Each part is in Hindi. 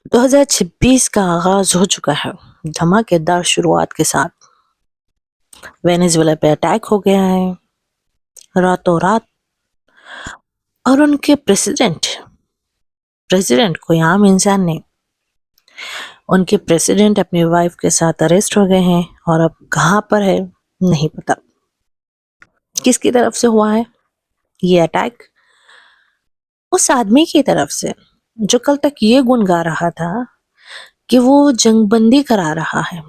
2026 का आगाज हो चुका है धमाकेदार शुरुआत के साथ। वेनेजुएला पे अटैक हो गया है रातों रात, और उनके प्रेसिडेंट कोई आम इंसान नहीं। उनके प्रेसिडेंट अपनी वाइफ के साथ अरेस्ट हो गए हैं और अब कहाँ पर है नहीं पता। किसकी तरफ से हुआ है ये अटैक? उस आदमी की तरफ से जो कल तक ये गुण गा रहा था कि वो जंगबंदी करा रहा है।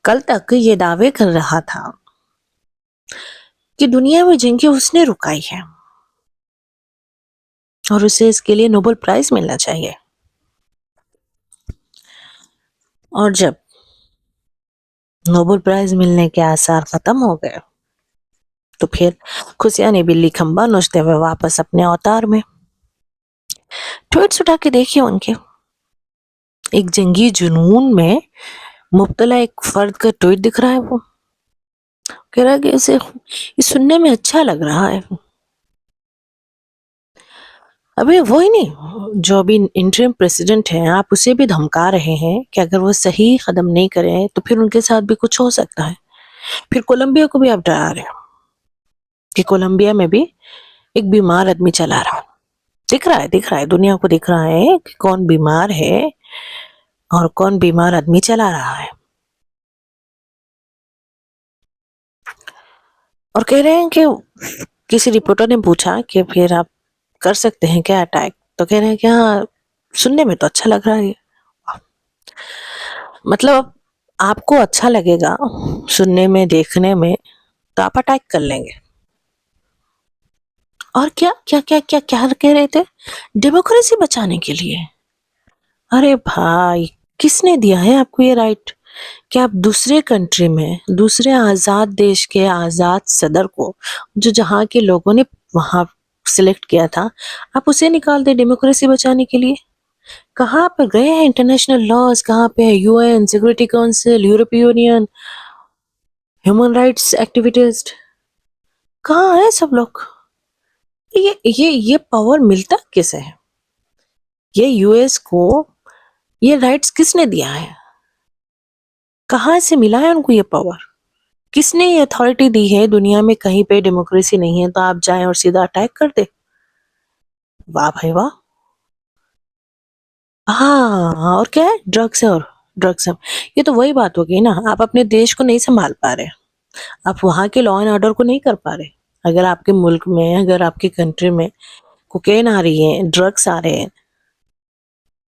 कल तक ये दावे कर रहा था कि दुनिया में जंगें उसने रुकाई है और उसे इसके लिए नोबेल प्राइज मिलना चाहिए। और जब नोबेल प्राइज मिलने के आसार खत्म हो गए तो फिर खुशियां ने बिल्ली खंबा नोचते हुए वापस अपने अवतार में। ट्वीट्स उठा के देखिए उनके। एक जंगी जुनून में मुब्तला एक फर्द का ट्वीट दिख रहा है। वो कह रहा है कि इसे ये सुनने में अच्छा लग रहा है। अबे वो ही नहीं, जो अभी इंटरिम प्रेसिडेंट है, आप उसे भी धमका रहे हैं कि अगर वो सही कदम नहीं करे तो फिर उनके साथ भी कुछ हो सकता है। फिर कोलंबिया को भी आप डरा रहे हैं कि कोलंबिया में भी एक बीमार आदमी चला रहा है। दिख रहा है दुनिया को, दिख रहा है कि कौन बीमार है और कौन बीमार आदमी चला रहा है। और कह रहे हैं कि किसी रिपोर्टर ने पूछा कि फिर आप कर सकते हैं क्या अटैक, तो कह रहे हैं कि हाँ, सुनने में तो अच्छा लग रहा है। मतलब आपको अच्छा लगेगा सुनने में, देखने में, तो आप अटैक कर लेंगे। और क्या क्या क्या क्या क्या कह रहे थे? डेमोक्रेसी बचाने के लिए। अरे भाई, किसने दिया है आपको ये राइट कि आप दूसरे कंट्री में, दूसरे आजाद देश के आजाद सदर को, जो जहाँ के लोगों ने वहां सिलेक्ट किया था, आप उसे निकाल दे डेमोक्रेसी बचाने के लिए? कहाँ पर गए हैं इंटरनेशनल लॉज? कहाँ पे है यूएन, सिक्योरिटी काउंसिल, यूरोपीय यूनियन, ह्यूमन राइट्स एक्टिविस्ट? कहाँ है सब लोग? ये पावर मिलता किसे है? ये यूएस को ये राइट्स किसने दिया है? कहाँ से मिला है उनको ये पावर? किसने ये अथॉरिटी दी है? दुनिया में कहीं पे डेमोक्रेसी नहीं है तो आप जाएं और सीधा अटैक कर दे। वाह भाई वाह। हाँ, और क्या है? ड्रग्स है, और ड्रग्स है। ये तो वही बात हो गई ना, आप अपने देश को नहीं संभाल पा रहे, आप वहां के लॉ एंड ऑर्डर को नहीं कर पा रहे। अगर आपके मुल्क में, अगर आपके कंट्री में कोकेन आ रही है, ड्रग्स आ रहे हैं,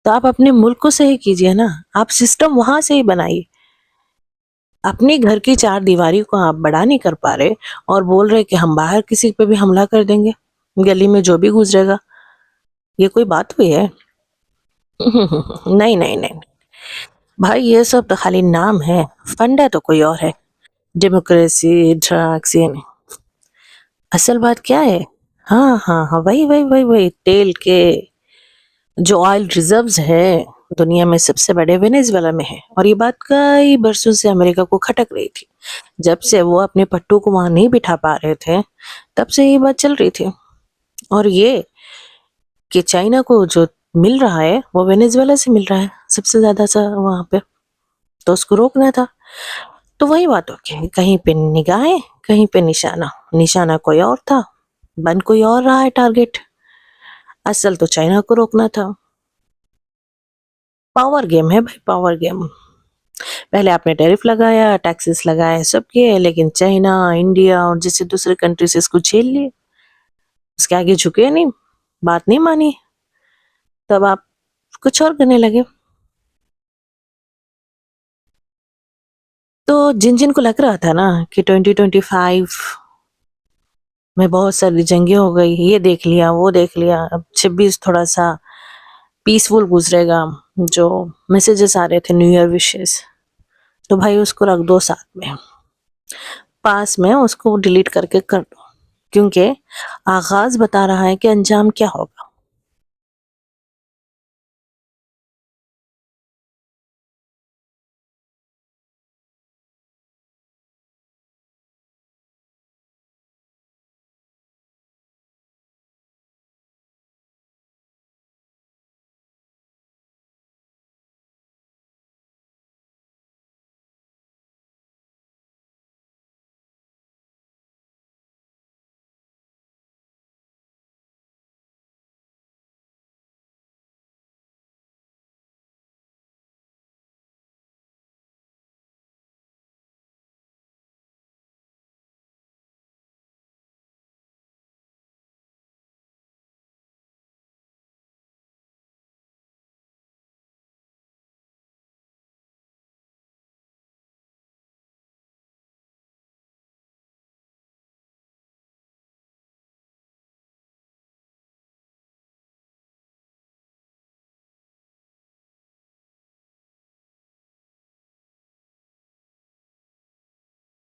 तो आप अपने मुल्क को सही कीजिए ना। आप सिस्टम वहां से ही बनाइए। अपने घर की चार दीवारी को आप बड़ा नहीं कर पा रहे और बोल रहे कि हम बाहर किसी पे भी हमला कर देंगे, गली में जो भी गुजरेगा। ये कोई बात हुई है? नहीं नहीं नहीं भाई, ये सब तो खाली नाम है, फंडा तो कोई और है। डेमोक्रेसी, ड्रग्स, ये नहीं। असल बात क्या है? हाँ हाँ हाँ, वही वही वही वही तेल के जो ऑयल रिजर्व्स है दुनिया में सबसे बड़े वेनेजुएला में है। और ये बात कई बरसों से अमेरिका को खटक रही थी। जब से वो अपने पट्टू को वहां नहीं बिठा पा रहे थे, तब से ये बात चल रही थी। और ये कि चाइना को जो मिल रहा है वो वेनेजुएला से मिल रहा है सबसे ज्यादा सा वहां पे, तो उसको रोकना था। तो वही बात हो गई, कहीं पे निगाहें, कहीं पे निशाना। निशाना कोई और था, बन कोई और रहा है टारगेट। असल तो चाइना को रोकना था। पावर गेम है भाई, पावर गेम। पहले आपने टैरिफ लगाया, टैक्सेस लगाए, सब किए, लेकिन चाइना, इंडिया और जैसे दूसरे कंट्रीज इसको झेल लिए। उसके आगे झुके नहीं, बात नहीं मानी, तब आप कुछ और करने लगे। तो जिन जिन को लग रहा था ना कि 2025 में बहुत सारी जंगे हो गई, ये देख लिया वो देख लिया, अब 26 थोड़ा सा पीसफुल गुजरेगा, जो मैसेजेस आ रहे थे न्यू ईयर विशेस, तो भाई उसको रख दो साथ में, पास में उसको डिलीट करके कर दो, क्योंकि आगाज बता रहा है कि अंजाम क्या होगा।